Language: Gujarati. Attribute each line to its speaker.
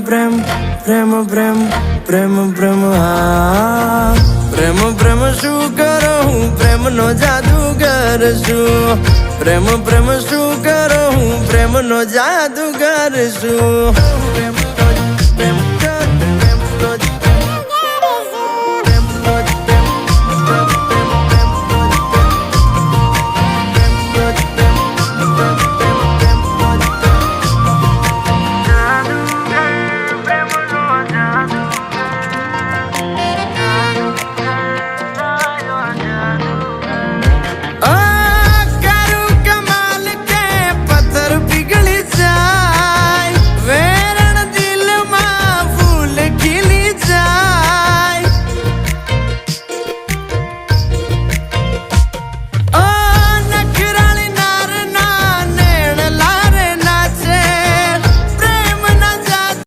Speaker 1: પ્રેમ પ્રેમ પ્રેમ પ્રેમ પ્રેમ હા પ્રેમ પ્રેમ શું કરો હું પ્રેમનો જાદુગર છું પ્રેમ પ્રેમ શું કરો હું પ્રેમનો જાદુગર છું